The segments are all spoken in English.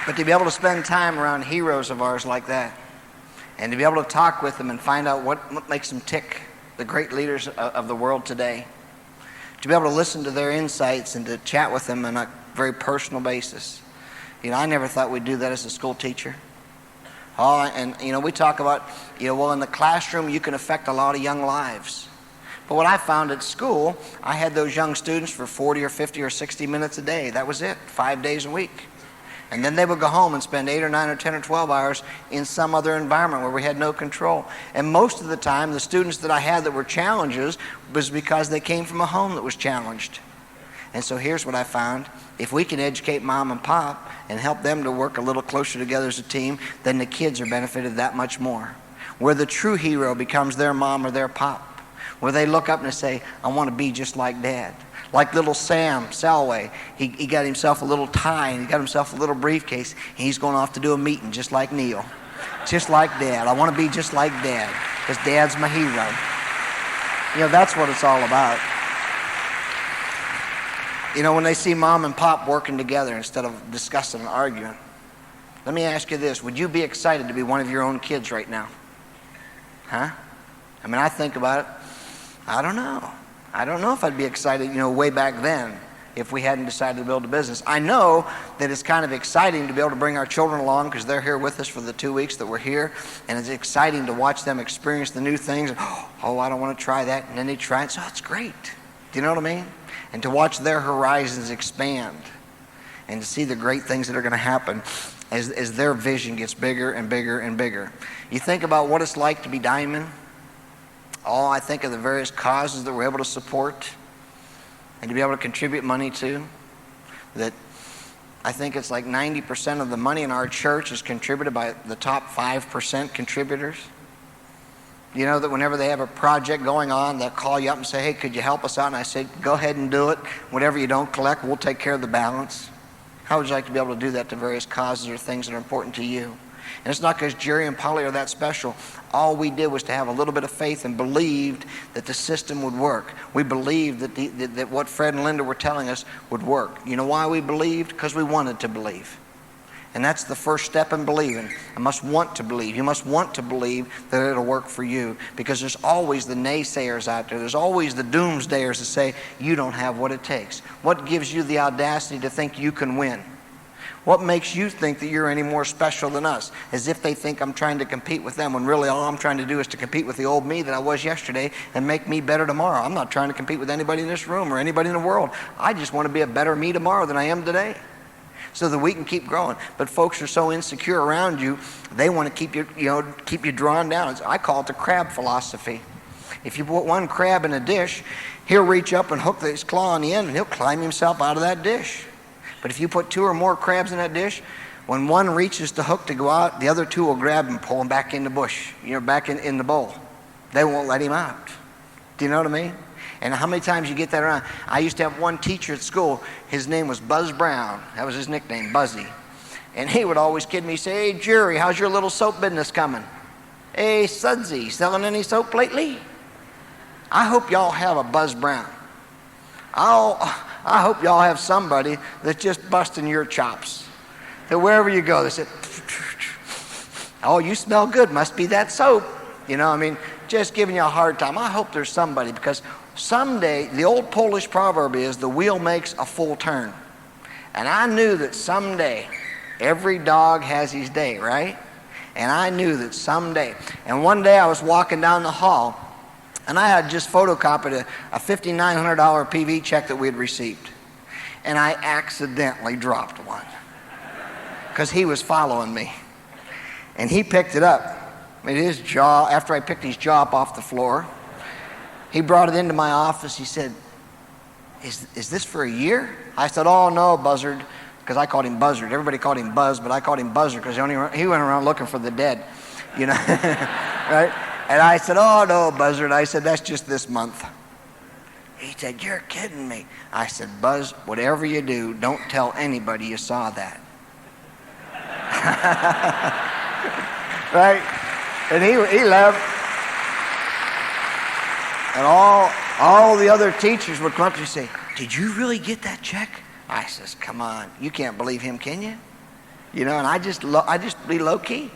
But to be able to spend time around heroes of ours like that, and to be able to talk with them and find out what makes them tick, the great leaders of the world today, to be able to listen to their insights and to chat with them on a very personal basis. I never thought we'd do that as a school teacher. And we talk about, well, in the classroom you can affect a lot of young lives. But what I found at school, I had those young students for 40 or 50 or 60 minutes a day. That was it, 5 days a week. And then they would go home and spend 8 or 9 or 10 or 12 hours in some other environment where we had no control. And most of the time, the students that I had that were challenges was because they came from a home that was challenged. And so here's what I found. If we can educate mom and pop and help them to work a little closer together as a team, then the kids are benefited that much more. Where the true hero becomes their mom or their pop. Where they look up and they say, I want to be just like Dad. Like little Sam Salway, he got himself a little tie and he got himself a little briefcase and he's going off to do a meeting just like Neil. Just like Dad. I want to be just like Dad because Dad's my hero. That's what it's all about. When they see mom and pop working together instead of discussing and arguing. Let me ask you this. Would you be excited to be one of your own kids right now? Huh? I think about it. I don't know. I don't know if I'd be excited, way back then if we hadn't decided to build a business. I know that it's kind of exciting to be able to bring our children along because they're here with us for the 2 weeks that we're here. And it's exciting to watch them experience the new things. Oh, I don't want to try that. And then they try it. So it's great. Do you know what I mean? And to watch their horizons expand and to see the great things that are going to happen as their vision gets bigger and bigger and bigger. You think about what it's like to be Diamond. I think of the various causes that we're able to support and to be able to contribute money to. That I think it's like 90% of the money in our church is contributed by the top 5% contributors. That whenever they have a project going on, they'll call you up and say, hey, could you help us out? And I say, go ahead and do it. Whatever you don't collect, we'll take care of the balance. How would you like to be able to do that to various causes or things that are important to you? And it's not because Jerry and Polly are that special. All we did was to have a little bit of faith and believed that the system would work. We believed that what Fred and Linda were telling us would work. You know why we believed? Because we wanted to believe. And that's the first step in believing. I must want to believe. You must want to believe that it'll work for you. Because there's always the naysayers out there. There's always the doomsdayers that say, you don't have what it takes. What gives you the audacity to think you can win? What makes you think that you're any more special than us? As if they think I'm trying to compete with them when really all I'm trying to do is to compete with the old me that I was yesterday and make me better tomorrow. I'm not trying to compete with anybody in this room or anybody in the world. I just want to be a better me tomorrow than I am today so that we can keep growing. But folks are so insecure around you, they want to keep you drawn down. I call it the crab philosophy. If you put one crab in a dish, he'll reach up and hook his claw on the end and he'll climb himself out of that dish. But if you put 2 or more crabs in that dish, when one reaches the hook to go out, the other 2 will grab him and pull him back in the bush, back in the bowl. They won't let him out. Do you know what I mean? And how many times you get that around? I used to have one teacher at school. His name was Buzz Brown. That was his nickname, Buzzy. And he would always kid me, say, hey, Jury, how's your little soap business coming? Hey, Sudsy, selling any soap lately? I hope y'all have a Buzz Brown. I hope y'all have somebody that's just busting your chops. That wherever you go, they say, oh, you smell good, must be that soap. Just giving you a hard time. I hope there's somebody, because someday, the old Polish proverb is, the wheel makes a full turn. And I knew that someday, every dog has his day, right? And I knew that someday. And one day I was walking down the hall, and I had just photocopied a $5,900 PV check that we had received. And I accidentally dropped one because he was following me. And he picked it up. His jaw, after I picked his jaw up off the floor, he brought it into my office. He said, is this for a year? I said, oh, no, Buzzard, because I called him Buzzard. Everybody called him Buzz, but I called him Buzzard because he went around looking for the dead, right? And I said, oh, no, Buzzard. I said, that's just this month. He said, you're kidding me. I said, Buzz, whatever you do, don't tell anybody you saw that. Right? And he left. And all the other teachers would come up to me and say, did you really get that check? I says, come on, you can't believe him, can you? And I just be low key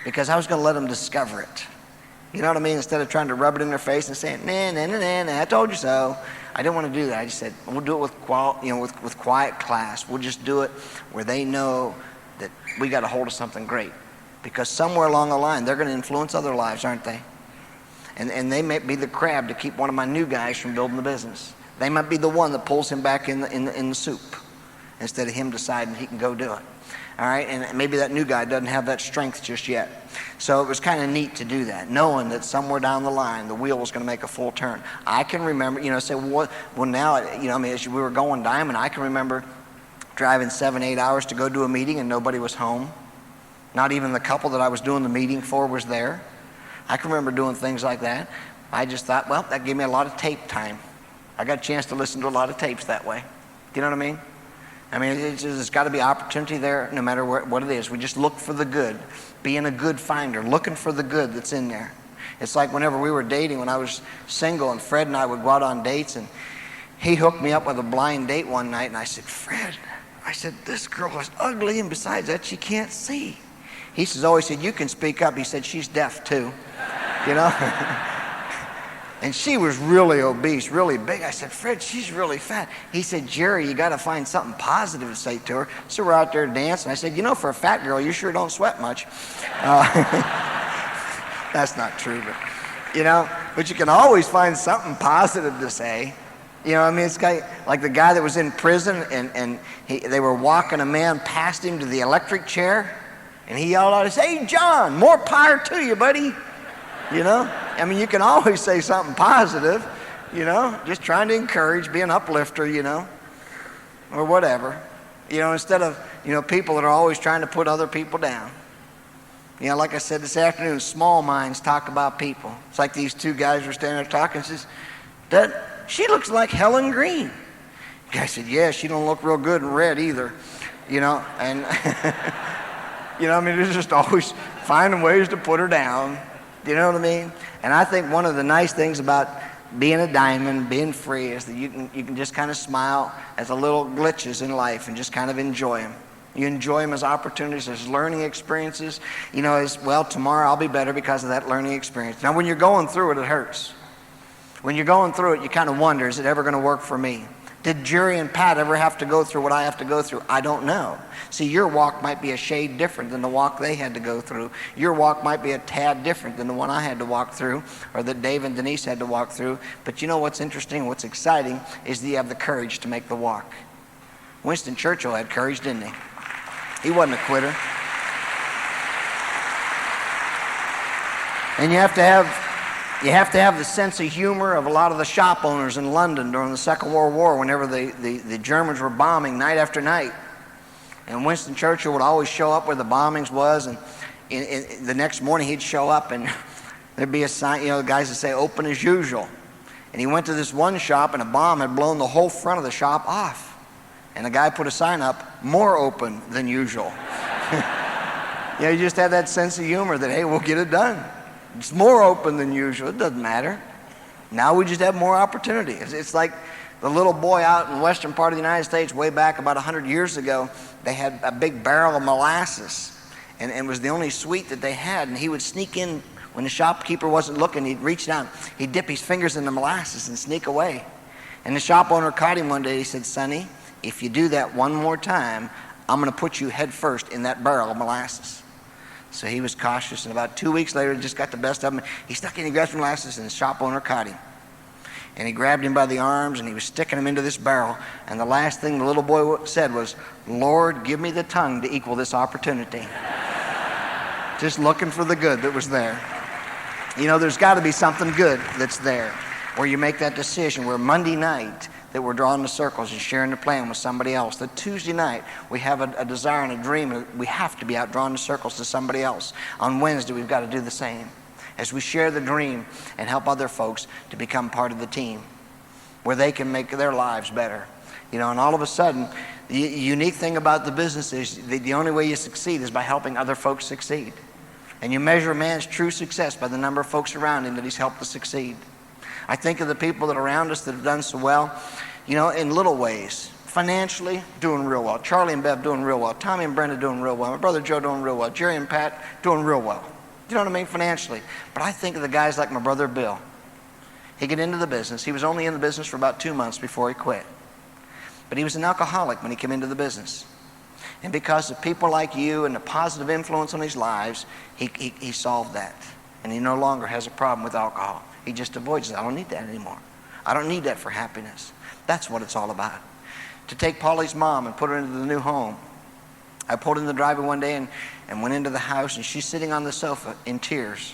because I was going to let them discover it. You know what I mean? Instead of trying to rub it in their face and saying, nah, nah, nah, nah, I told you so. I didn't want to do that. I just said, we'll do it with quiet class. We'll just do it where they know that we got a hold of something great. Because somewhere along the line, they're going to influence other lives, aren't they? And they may be the crab to keep one of my new guys from building the business. They might be the one that pulls him back in the soup instead of him deciding he can go do it. All right, and maybe that new guy doesn't have that strength just yet. So it was kind of neat to do that, knowing that somewhere down the line, the wheel was going to make a full turn. I can remember, say, well now, as we were going diamond, I can remember driving 7-8 hours to go do a meeting and nobody was home. Not even the couple that I was doing the meeting for was there. I can remember doing things like that. I just thought, well, that gave me a lot of tape time. I got a chance to listen to a lot of tapes that way. Do you know what I mean? There's got to be opportunity there no matter what it is. We just look for the good, being a good finder, looking for the good that's in there. It's like whenever we were dating, when I was single, and Fred and I would go out on dates, and he hooked me up with a blind date one night, and I said, Fred, this girl is ugly, and besides that, she can't see. He says, he said, you can speak up. He said, she's deaf too, And she was really obese, really big. I said, Fred, she's really fat. He said, Jerry, you got to find something positive to say to her. So we're out there dancing. I said, for a fat girl, you sure don't sweat much. That's not true, but you can always find something positive to say. It's like the guy that was in prison, and they were walking a man past him to the electric chair, and he yelled out, he said, hey, John, more power to you, buddy. You can always say something positive, just trying to encourage, be an uplifter, or whatever. Instead of, people that are always trying to put other people down. Like I said this afternoon, small minds talk about people. It's like these two guys were standing there talking and says, she looks like Helen Green. The guy said, yeah, she don't look real good in red either, and, it's just always finding ways to put her down. You know what I mean? And I think one of the nice things about being a diamond, being free, is that you can just kind of smile at the little glitches in life and just kind of enjoy them. You enjoy them as opportunities, as learning experiences. As well, tomorrow I'll be better because of that learning experience. Now, when you're going through it, it hurts. When you're going through it, you kind of wonder, is it ever going to work for me? Did Jerry and Pat ever have to go through what I have to go through? I don't know. See, your walk might be a shade different than the walk they had to go through. Your walk might be a tad different than the one I had to walk through, or that Dave and Denise had to walk through. But what's interesting, what's exciting, is that you have the courage to make the walk. Winston Churchill had courage, didn't he? He wasn't a quitter. And you have to have the sense of humor of a lot of the shop owners in London during the Second World War, whenever the Germans were bombing night after night. And Winston Churchill would always show up where the bombings was, and the next morning he'd show up, and there'd be a sign, the guys would say, open as usual. And he went to this one shop, and a bomb had blown the whole front of the shop off. And the guy put a sign up, more open than usual. You just have that sense of humor that, hey, we'll get it done. It's more open than usual. It doesn't matter. Now we just have more opportunity. It's like the little boy out in the western part of the United States way back about 100 years ago. They had a big barrel of molasses, and it was the only sweet that they had. And he would sneak in when the shopkeeper wasn't looking. He'd reach down, he'd dip his fingers in the molasses and sneak away. And the shop owner caught him one day. He said, Sonny, if you do that one more time, I'm going to put you head first in that barrel of molasses. So he was cautious, and about 2 weeks later, he just got the best of him. He stuck in, he grabbed some molasses, and the shop owner caught him. And he grabbed him by the arms, and he was sticking him into this barrel. And the last thing the little boy said was, Lord, give me the tongue to equal this opportunity. Just looking for the good that was there. There's got to be something good that's there, where you make that decision, where Monday night, that we're drawing the circles and sharing the plan with somebody else. That Tuesday night, we have a desire and a dream, and we have to be out drawing the circles to somebody else. On Wednesday, we've got to do the same, as we share the dream and help other folks to become part of the team, where they can make their lives better. And all of a sudden, the unique thing about the business is the only way you succeed is by helping other folks succeed. And you measure a man's true success by the number of folks around him that he's helped to succeed. I think of the people that are around us that have done so well, in little ways. Financially, doing real well. Charlie and Bev doing real well. Tommy and Brenda doing real well. My brother Joe doing real well. Jerry and Pat doing real well. You know what I mean? Financially. But I think of the guys like my brother Bill. He got into the business. He was only in the business for about 2 months before he quit. But he was an alcoholic when he came into the business. And because of people like you and the positive influence on his lives, he solved that. And he no longer has a problem with alcohol. He just avoids it. I don't need that anymore. I don't need that for happiness. That's what it's all about. To take Paulie's mom and put her into the new home. I pulled in the driveway one day and went into the house, and she's sitting on the sofa in tears.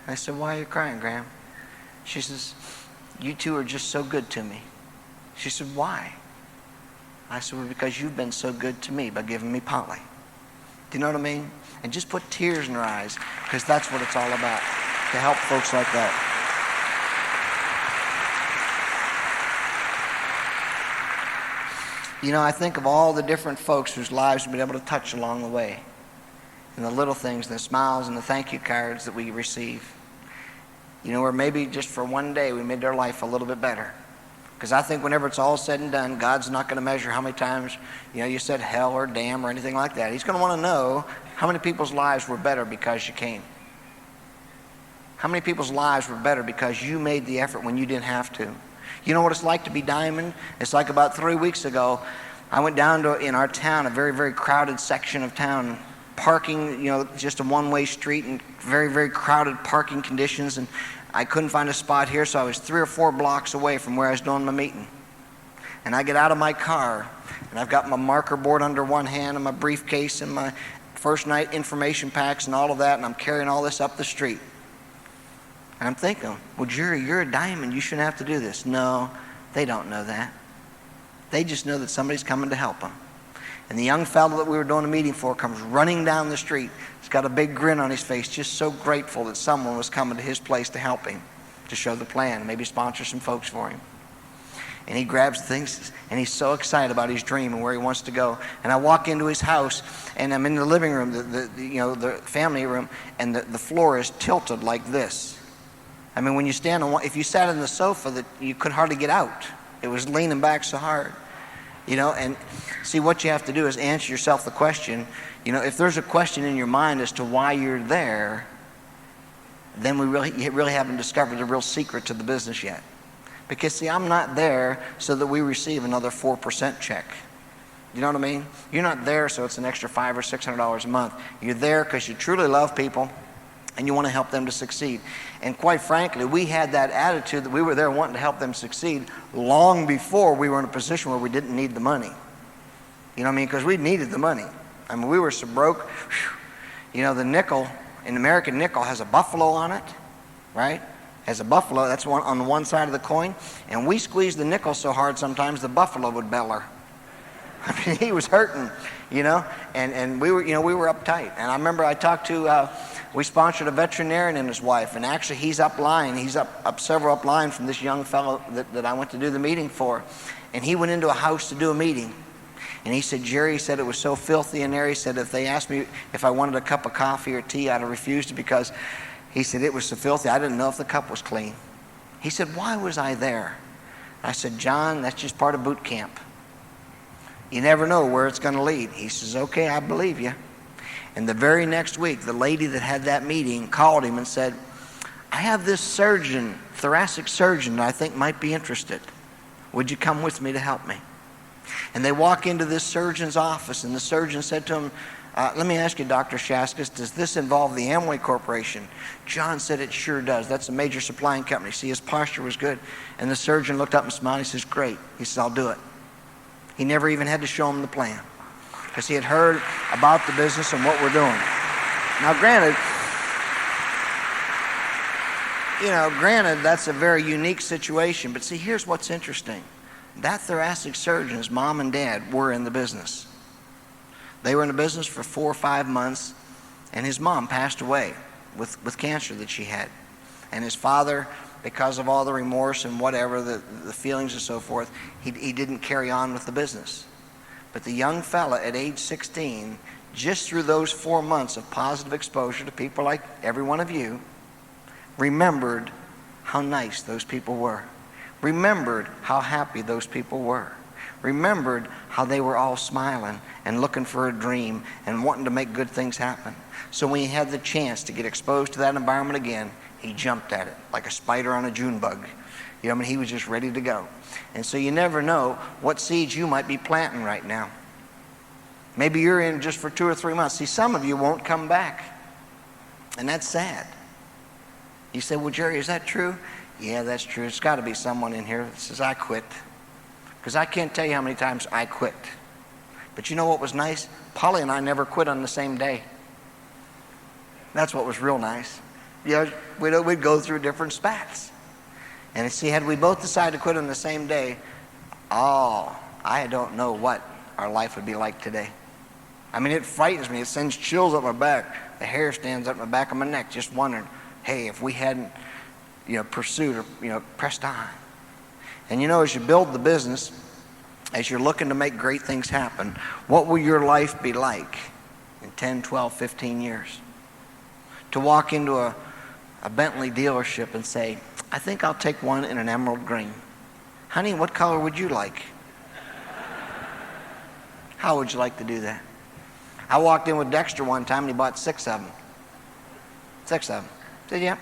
I said, "Why are you crying, Graham?" She says, "You two are just so good to me." She said, "Why?" I said, "Well, because you've been so good to me by giving me Polly." Do you know what I mean? And just put tears in her eyes, because that's what it's all about, to help folks like that. You know, I think of all the different folks whose lives we've been able to touch along the way, and the little things, the smiles and the thank you cards that we receive. You know, or maybe just for one day we made their life a little bit better. Because I think whenever it's all said and done, God's not going to measure how many times, you said hell or damn or anything like that. He's going to want to know how many people's lives were better because you came. How many people's lives were better because you made the effort when you didn't have to. You know what it's like to be Diamond? It's like about 3 weeks ago, I went down to, in our town, a very, very crowded section of town, parking, just a one-way street and very, very crowded parking conditions, and I couldn't find a spot here, so I was 3 or 4 blocks away from where I was doing my meeting. And I get out of my car, and I've got my marker board under one hand and my briefcase and my first night information packs and all of that, and I'm carrying all this up the street. And I'm thinking, well, Youre, you're a Diamond. You shouldn't have to do this. No, they don't know that. They just know that somebody's coming to help them. And the young fellow that we were doing a meeting for comes running down the street. He's got a big grin on his face, just so grateful that someone was coming to his place to help him, to show the plan, maybe sponsor some folks for him. And he grabs things, and he's so excited about his dream and where he wants to go. And I walk into his house, and I'm in the living room, the family room, and the floor is tilted like this. I mean, when you stand on one, if you sat on the sofa, that you could hardly get out. It was leaning back so hard. And see, what you have to do is answer yourself the question. If there's a question in your mind as to why you're there, then you really haven't discovered the real secret to the business yet. Because, see, I'm not there so that we receive another 4% check. You know what I mean? You're not there so it's an extra $500 or $600 a month. You're there because you truly love people and you want to help them to succeed. And quite frankly, we had that attitude that we were there wanting to help them succeed long before we were in a position where we didn't need the money. You know what I mean? Because we needed the money. I mean, we were so broke. The nickel, an American nickel, has a buffalo on it, right? Has a buffalo, that's one on one side of the coin. And we squeezed the nickel so hard sometimes the buffalo would beller. I mean, he was hurting, and we were uptight. And I remember I talked to, we sponsored a veterinarian and his wife, and actually he's up several up line from this young fellow that I went to do the meeting for. And he went into a house to do a meeting. And he said, Jerry, he said it was so filthy in there. He said if they asked me if I wanted a cup of coffee or tea, I'd have refused it because he said it was so filthy, I didn't know if the cup was clean. He said, why was I there? I said, John, that's just part of boot camp. You never know where it's going to lead. He says, okay, I believe you. And the very next week, the lady that had that meeting called him and said, I have this surgeon, thoracic surgeon, that I think might be interested. Would you come with me to help me? And they walk into this surgeon's office, and the surgeon said to him, let me ask you, Dr. Shaskas, does this involve the Amway Corporation? John said it sure does. That's a major supplying company. See, his posture was good. And the surgeon looked up and smiled. He says, great. He says, I'll do it. He never even had to show him the plan because he had heard about the business and what we're doing. Now, granted, that's a very unique situation. But see, here's what's interesting. That thoracic surgeon's mom and dad were in the business. They were in the business for 4 or 5 months, and his mom passed away with cancer that she had. And his father, because of all the remorse and whatever, the feelings and so forth, he didn't carry on with the business. But the young fella at age 16, just through those 4 months of positive exposure to people like every one of you, remembered how nice those people were. Remembered how happy those people were. remembered how they were all smiling and looking for a dream and wanting to make good things happen. So when he had the chance to get exposed to that environment again, he jumped at it like a spider on a June bug. You know, I mean, he was just ready to go. And so you never know what seeds you might be planting right now. Maybe you're in just for 2 or 3 months. See, some of you won't come back. And that's sad. You say, well, Jerry, is that true? Yeah, that's true. It's got to be someone in here that says, I quit. Because I can't tell you how many times I quit. But you know what was nice? Polly and I never quit on the same day. That's what was real nice. You know, we'd go through different spats. And see, had we both decided to quit on the same day, I don't know what our life would be like today. I mean, it frightens me. It sends chills up my back. The hair stands up the back of my neck, just wondering, hey, if we hadn't, pursued or, pressed on. And as you build the business, as you're looking to make great things happen, what will your life be like in 10, 12, 15 years? To walk into a Bentley dealership and say, I think I'll take one in an emerald green. Honey, what color would you like? How would you like to do that? I walked in with Dexter one time and he bought 6 of them. 6 of them. I said, yeah.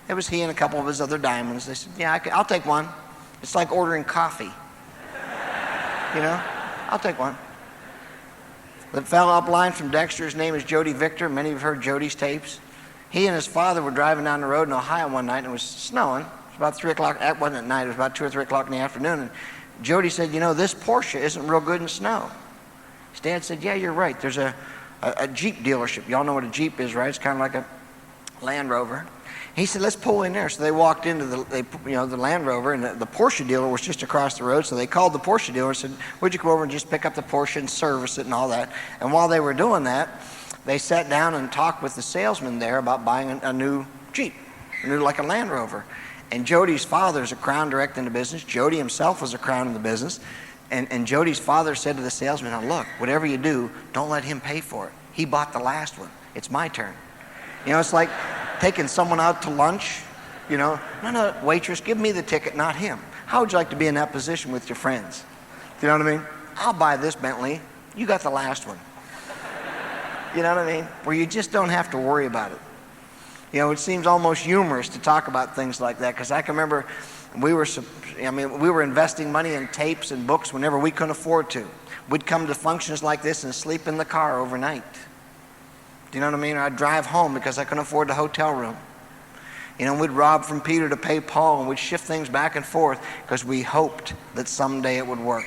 It was he and a couple of his other diamonds. They said, yeah, I'll take one. It's like ordering coffee. I'll take one. The fellow up line from Dexter, his name is Jody Victor. Many of you have heard Jody's tapes. He and his father were driving down the road in Ohio one night and it was snowing. It was about 3 o'clock. It wasn't at night. It was about 2 or 3 o'clock in the afternoon. And Jody said, this Porsche isn't real good in snow. His dad said, yeah, you're right. There's a Jeep dealership. Y'all know what a Jeep is, right? It's kind of like a Land Rover. He said, let's pull in there. So they walked into the Land Rover, and the Porsche dealer was just across the road. So they called the Porsche dealer and said, would you come over and just pick up the Porsche and service it and all that? And while they were doing that, they sat down and talked with the salesman there about buying a new Jeep, like a Land Rover. And Jody's father is a crown direct in the business. Jody himself was a crown in the business. And Jody's father said to the salesman, now look, whatever you do, don't let him pay for it. He bought the last one. It's my turn. It's like taking someone out to lunch. No, waitress, give me the ticket, not him. How would you like to be in that position with your friends? Do you know what I mean? I'll buy this Bentley. You got the last one. You know what I mean? Where you just don't have to worry about it. It seems almost humorous to talk about things like that, because I can remember we were investing money in tapes and books whenever we couldn't afford to. We'd come to functions like this and sleep in the car overnight. Do you know what I mean? Or I'd drive home because I couldn't afford the hotel room. We'd rob from Peter to pay Paul, and we'd shift things back and forth because we hoped that someday it would work.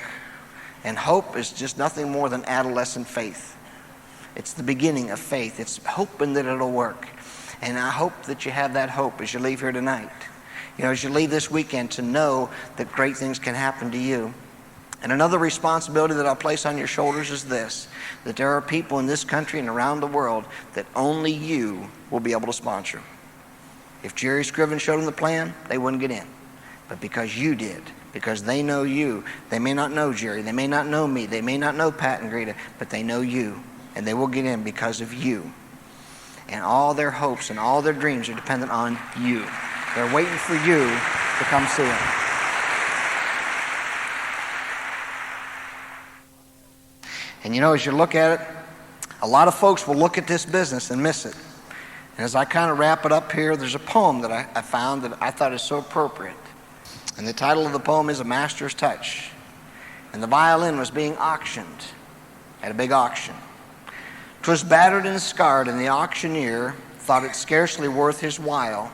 And hope is just nothing more than adolescent faith. It's the beginning of faith. It's hoping that it'll work. And I hope that you have that hope as you leave here tonight. As you leave this weekend, to know that great things can happen to you. And another responsibility that I'll place on your shoulders is this, that there are people in this country and around the world that only you will be able to sponsor. If Jerry Scriven showed them the plan, they wouldn't get in. But because you did, because they know you, they may not know Jerry, they may not know me, they may not know Pat and Greta, but they know you, and they will get in because of you. And all their hopes and all their dreams are dependent on you. They're waiting for you to come see them. And as you look at it, a lot of folks will look at this business and miss it. And as I kind of wrap it up here, there's a poem that I found that I thought is so appropriate. And the title of the poem is A Master's Touch. And the violin was being auctioned at a big auction. 'Twas battered and scarred, and the auctioneer thought it scarcely worth his while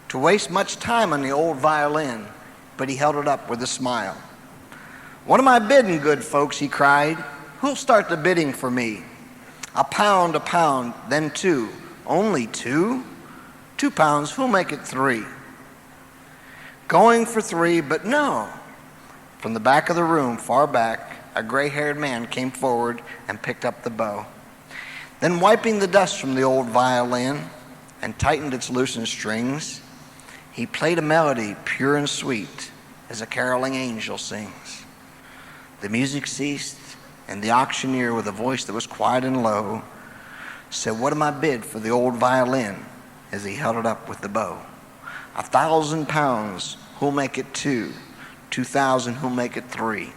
to waste much time on the old violin, but he held it up with a smile. What am I bidding, good folks, he cried. Who'll start the bidding for me? A pound, then 2. Only 2? 2 pounds, who'll make it 3? Going for 3, but no. From the back of the room, far back, a gray-haired man came forward and picked up the bow. Then wiping the dust from the old violin and tightened its loosened strings, he played a melody pure and sweet as a caroling angel sings. The music ceased, and the auctioneer, with a voice that was quiet and low, said, what am I bid for the old violin, as he held it up with the bow? 1,000 pounds, who'll make it 2? 2,000, who'll make it 3?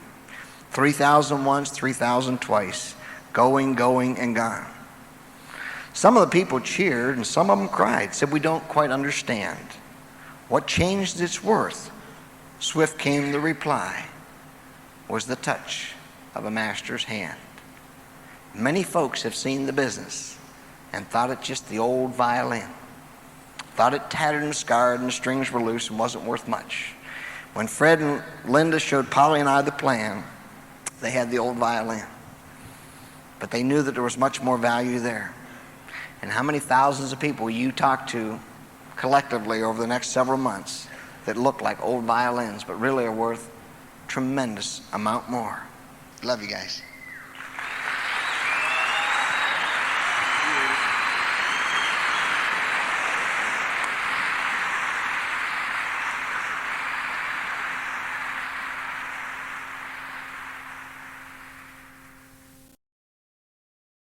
3,000 once, 3,000 twice. Going, going, and gone. Some of the people cheered and some of them cried, said, we don't quite understand. What changed its worth? Swift came the reply, was the touch of a master's hand. Many folks have seen the business and thought it just the old violin. Thought it tattered and scarred and the strings were loose and wasn't worth much. When Fred and Linda showed Polly and I the plan, they had the old violin. But they knew that there was much more value there. And how many thousands of people you talk to collectively over the next several months that look like old violins but really are worth tremendous amount more. Love you guys.